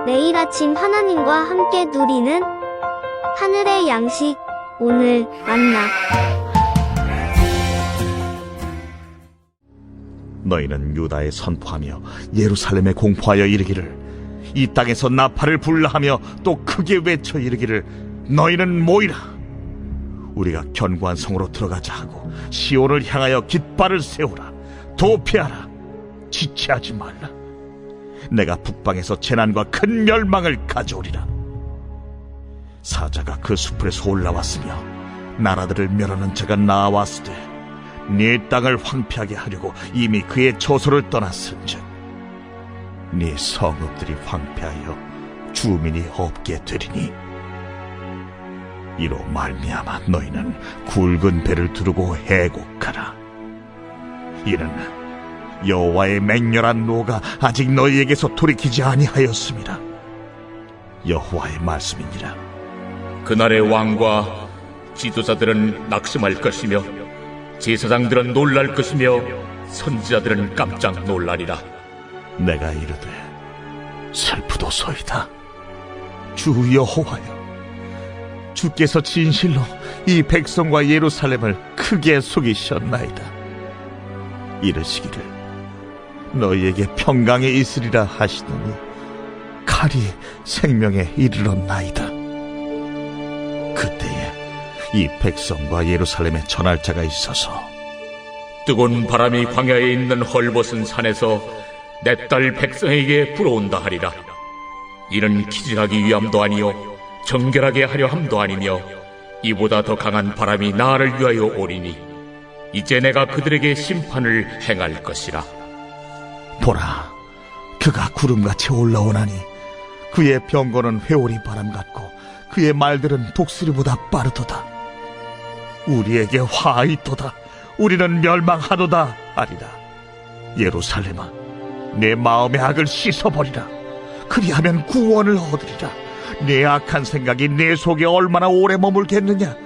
매일 아침 하나님과 함께 누리는 하늘의 양식, 오늘 만나. 너희는 유다에 선포하며 예루살렘에 공포하여 이르기를, 이 땅에서 나팔을 불라 하며 또 크게 외쳐 이르기를, 너희는 모이라. 우리가 견고한 성으로 들어가자 하고 시온을 향하여 깃발을 세우라. 도피하라. 지체하지 말라. 내가 북방에서 재난과 큰 멸망을 가져오리라. 사자가 그 수풀에서 올라왔으며 나라들을 멸하는 자가 나아왔으되, 네 땅을 황폐하게 하려고 이미 그의 처소를 떠났은즉 네 성읍들이 황폐하여 주민이 없게 되리니, 이로 말미암아 너희는 굵은 배를 두르고 해곡하라. 이는 여호와의 맹렬한 노가 아직 너희에게서 돌이키지 아니하였습니다. 여호와의 말씀이니라. 그날의 왕과 지도자들은 낙심할 것이며 제사장들은 놀랄 것이며 선지자들은 깜짝 놀라리라. 내가 이르되 슬프도소이다. 주 여호와여, 주께서 진실로 이 백성과 예루살렘을 크게 속이셨나이다. 이르시기를, 너희에게 평강에 있으리라 하시더니 칼이 생명에 이르렀나이다. 그때에 이 백성과 예루살렘에 전할 자가 있어서 뜨거운 바람이 광야에 있는 헐벗은 산에서 내 딸 백성에게 불어온다 하리라. 이는 기진하기 위함도 아니요 정결하게 하려 함도 아니며 이보다 더 강한 바람이 나를 위하여 오리니 이제 내가 그들에게 심판을 행할 것이라. 보라, 그가 구름같이 올라오나니 그의 병거는 회오리 바람 같고 그의 말들은 독수리보다 빠르도다. 우리에게 화 있도다. 우리는 멸망하도다 하리라. 예루살렘아, 내 마음의 악을 씻어버리라. 그리하면 구원을 얻으리라. 내 악한 생각이 내 속에 얼마나 오래 머물겠느냐.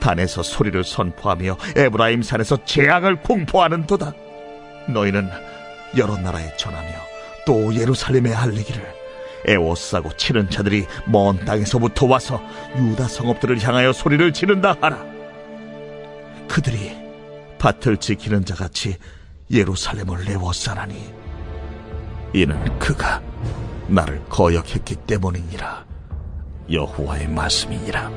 단에서 소리를 선포하며 에브라임 산에서 재앙을 공포하는도다. 너희는 여러 나라에 전하며 또 예루살렘에 알리기를, 애워싸고 치는 자들이 먼 땅에서부터 와서 유다 성읍들을 향하여 소리를 지른다 하라. 그들이 밭을 지키는 자같이 예루살렘을 애워싸나니 이는 그가 나를 거역했기 때문이니라. 여호와의 말씀이니라.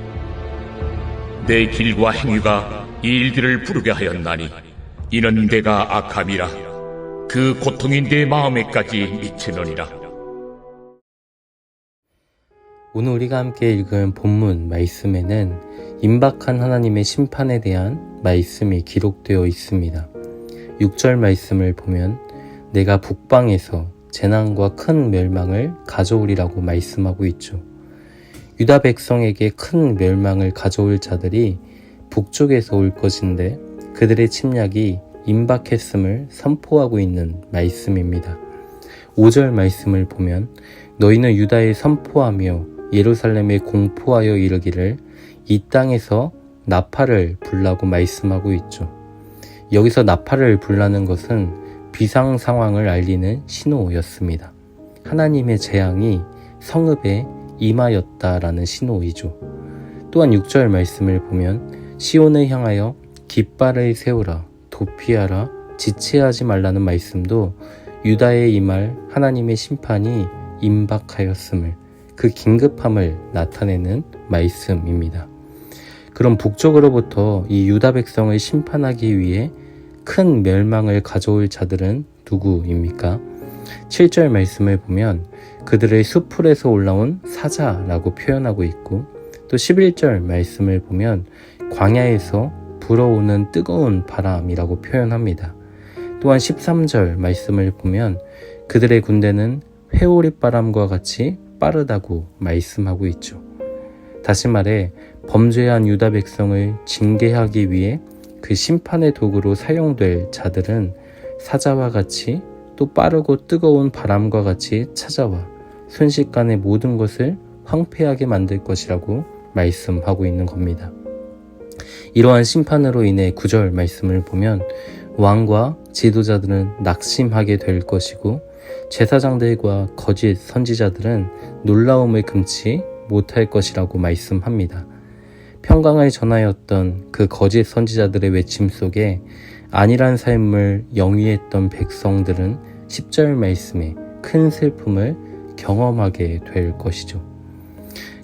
내 길과 행위가 이 일들을 부르게 하였나니 이는 내가 악함이라. 그 고통이 내 마음에까지 미치느니라. 오늘 우리가 함께 읽은 본문 말씀에는 임박한 하나님의 심판에 대한 말씀이 기록되어 있습니다. 6절 말씀을 보면 내가 북방에서 재난과 큰 멸망을 가져오리라고 말씀하고 있죠. 유다 백성에게 큰 멸망을 가져올 자들이 북쪽에서 올 것인데 그들의 침략이 임박했음을 선포하고 있는 말씀입니다. 5절 말씀을 보면 너희는 유다에 선포하며 예루살렘에 공포하여 이르기를, 이 땅에서 나팔을 불라고 말씀하고 있죠. 여기서 나팔을 불라는 것은 비상 상황을 알리는 신호였습니다. 하나님의 재앙이 성읍에 임하였다라는 신호이죠. 또한 6절 말씀을 보면 시온을 향하여 깃발을 세우라, 도피하라, 지체하지 말라는 말씀도 유다에 임할 하나님의 심판이 임박하였음을, 그 긴급함을 나타내는 말씀입니다. 그럼 북쪽으로부터 이 유다 백성을 심판하기 위해 큰 멸망을 가져올 자들은 누구입니까? 7절 말씀을 보면 그들의 수풀에서 올라온 사자라고 표현하고 있고, 또 11절 말씀을 보면 광야에서 불어오는 뜨거운 바람이라고 표현합니다. 또한 13절 말씀을 보면 그들의 군대는 회오릿바람과 같이 빠르다고 말씀하고 있죠. 다시 말해 범죄한 유다 백성을 징계하기 위해 그 심판의 도구로 사용될 자들은 사자와 같이 또 빠르고 뜨거운 바람과 같이 찾아와 순식간에 모든 것을 황폐하게 만들 것이라고 말씀하고 있는 겁니다. 이러한 심판으로 인해 9절 말씀을 보면 왕과 지도자들은 낙심하게 될 것이고 제사장들과 거짓 선지자들은 놀라움을 금치 못할 것이라고 말씀합니다. 평강을 전하였던 그 거짓 선지자들의 외침 속에 안일한 삶을 영위했던 백성들은 10절 말씀에 큰 슬픔을 경험하게 될 것이죠.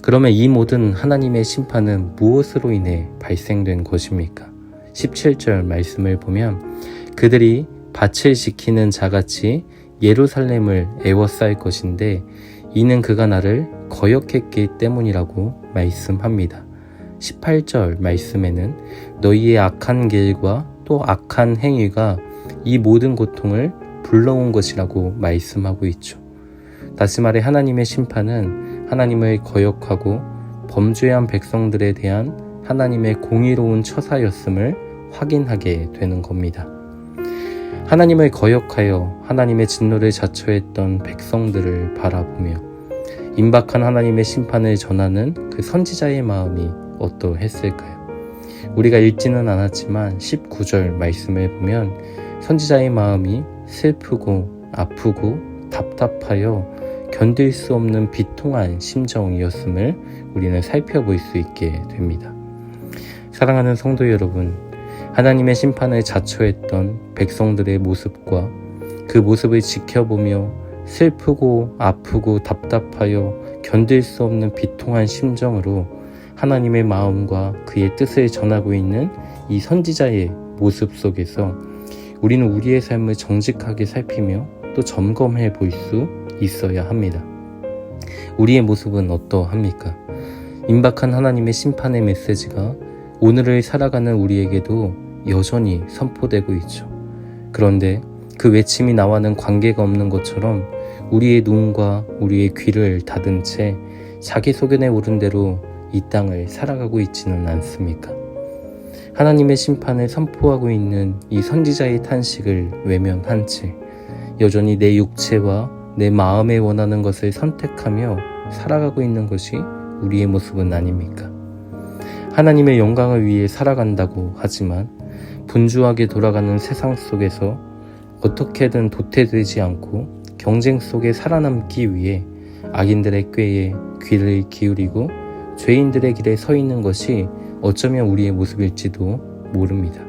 그러면 이 모든 하나님의 심판은 무엇으로 인해 발생된 것입니까? 17절 말씀을 보면 그들이 밭을 지키는 자같이 예루살렘을 애워쌀 것인데 이는 그가 나를 거역했기 때문이라고 말씀합니다. 18절 말씀에는 너희의 악한 길과 또 악한 행위가 이 모든 고통을 불러온 것이라고 말씀하고 있죠. 다시 말해 하나님의 심판은 하나님을 거역하고 범죄한 백성들에 대한 하나님의 공의로운 처사였음을 확인하게 되는 겁니다. 하나님을 거역하여 하나님의 진노를 자처했던 백성들을 바라보며 임박한 하나님의 심판을 전하는 그 선지자의 마음이 어떠했을까요? 우리가 읽지는 않았지만 19절 말씀을 보면 선지자의 마음이 슬프고 아프고 답답하여 견딜 수 없는 비통한 심정이었음을 우리는 살펴볼 수 있게 됩니다. 사랑하는 성도 여러분, 하나님의 심판을 자처했던 백성들의 모습과 그 모습을 지켜보며 슬프고 아프고 답답하여 견딜 수 없는 비통한 심정으로 하나님의 마음과 그의 뜻을 전하고 있는 이 선지자의 모습 속에서 우리는 우리의 삶을 정직하게 살피며 또 점검해 볼 수 있어야 합니다. 우리의 모습은 어떠합니까? 임박한 하나님의 심판의 메시지가 오늘을 살아가는 우리에게도 여전히 선포되고 있죠. 그런데 그 외침이 나와는 관계가 없는 것처럼 우리의 눈과 우리의 귀를 닫은 채 자기 소견에 오른 대로 이 땅을 살아가고 있지는 않습니까? 하나님의 심판을 선포하고 있는 이 선지자의 탄식을 외면한 채 여전히 내 육체와 내 마음에 원하는 것을 선택하며 살아가고 있는 것이 우리의 모습은 아닙니까? 하나님의 영광을 위해 살아간다고 하지만 분주하게 돌아가는 세상 속에서 어떻게든 도태되지 않고 경쟁 속에 살아남기 위해 악인들의 꾀에 귀를 기울이고 죄인들의 길에 서 있는 것이 어쩌면 우리의 모습일지도 모릅니다.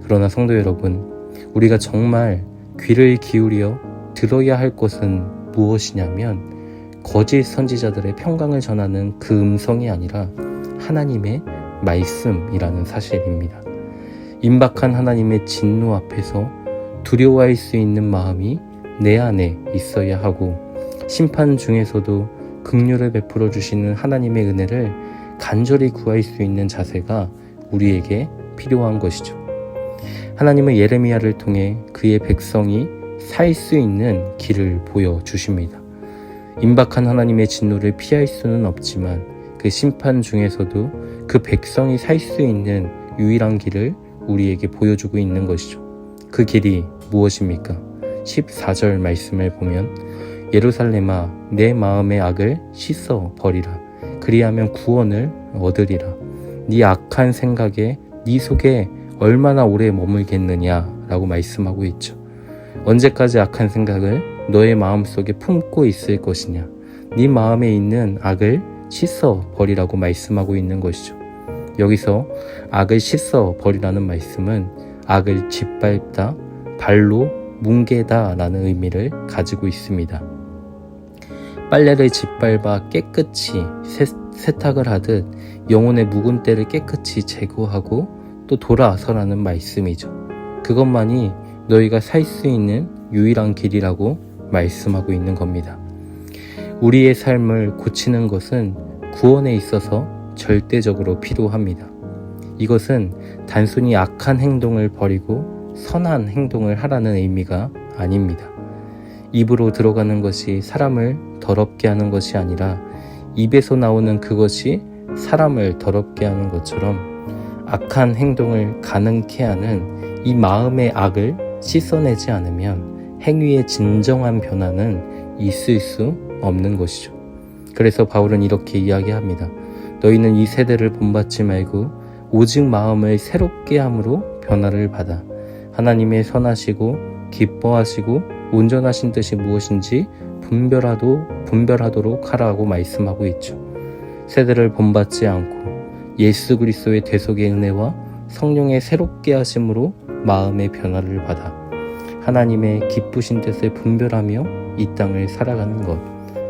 그러나 성도 여러분, 우리가 정말 귀를 기울여 들어야 할 것은 무엇이냐면 거짓 선지자들의 평강을 전하는 그 음성이 아니라 하나님의 말씀이라는 사실입니다. 임박한 하나님의 진노 앞에서 두려워할 수 있는 마음이 내 안에 있어야 하고 심판 중에서도 긍휼을 베풀어 주시는 하나님의 은혜를 간절히 구할 수 있는 자세가 우리에게 필요한 것이죠. 하나님은 예레미야를 통해 그의 백성이 살 수 있는 길을 보여주십니다. 임박한 하나님의 진노를 피할 수는 없지만 그 심판 중에서도 그 백성이 살 수 있는 유일한 길을 우리에게 보여주고 있는 것이죠. 그 길이 무엇입니까? 14절 말씀을 보면 예루살렘아 내 마음의 악을 씻어 버리라. 그리하면 구원을 얻으리라. 네 악한 생각에 네 속에 얼마나 오래 머물겠느냐 라고 말씀하고 있죠. 언제까지 악한 생각을 너의 마음속에 품고 있을 것이냐. 네 마음에 있는 악을 씻어 버리라고 말씀하고 있는 것이죠. 여기서 악을 씻어 버리라는 말씀은 악을 짓밟다, 발로 뭉개다 라는 의미를 가지고 있습니다. 빨래를 짓밟아 깨끗이 세탁을 하듯 영혼의 묵은 때를 깨끗이 제거하고 또 돌아서라는 말씀이죠. 그것만이 너희가 살 수 있는 유일한 길이라고 말씀하고 있는 겁니다. 우리의 삶을 고치는 것은 구원에 있어서 절대적으로 필요합니다. 이것은 단순히 악한 행동을 버리고 선한 행동을 하라는 의미가 아닙니다. 입으로 들어가는 것이 사람을 더럽게 하는 것이 아니라 입에서 나오는 그것이 사람을 더럽게 하는 것처럼 악한 행동을 가능케 하는 이 마음의 악을 씻어내지 않으면 행위의 진정한 변화는 있을 수 없는 것이죠. 그래서 바울은 이렇게 이야기합니다. 너희는 이 세대를 본받지 말고 오직 마음을 새롭게 함으로 변화를 받아 하나님의 선하시고 기뻐하시고 온전하신 뜻이 무엇인지 분별하도록 하라고 말씀하고 있죠. 세대를 본받지 않고 예수 그리스도의 대속의 은혜와 성령의 새롭게 하심으로 마음의 변화를 받아 하나님의 기쁘신 뜻을 분별하며 이 땅을 살아가는 것,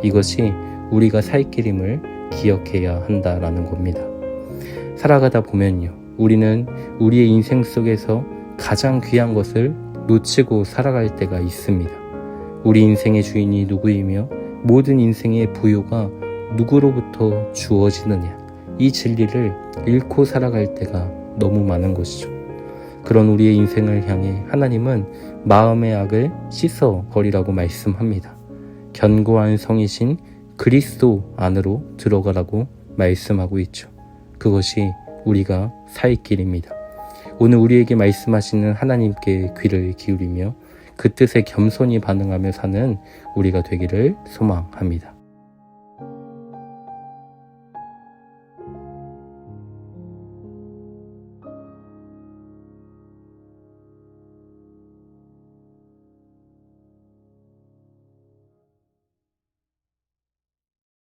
이것이 우리가 살 길임을 기억해야 한다라는 겁니다. 살아가다 보면요, 우리는 우리의 인생 속에서 가장 귀한 것을 놓치고 살아갈 때가 있습니다. 우리 인생의 주인이 누구이며 모든 인생의 부요가 누구로부터 주어지느냐, 이 진리를 잃고 살아갈 때가 너무 많은 것이죠. 그런 우리의 인생을 향해 하나님은 마음의 악을 씻어버리라고 말씀합니다. 견고한 성이신 그리스도 안으로 들어가라고 말씀하고 있죠. 그것이 우리가 살 길입니다. 오늘 우리에게 말씀하시는 하나님께 귀를 기울이며 그 뜻에 겸손히 반응하며 사는 우리가 되기를 소망합니다.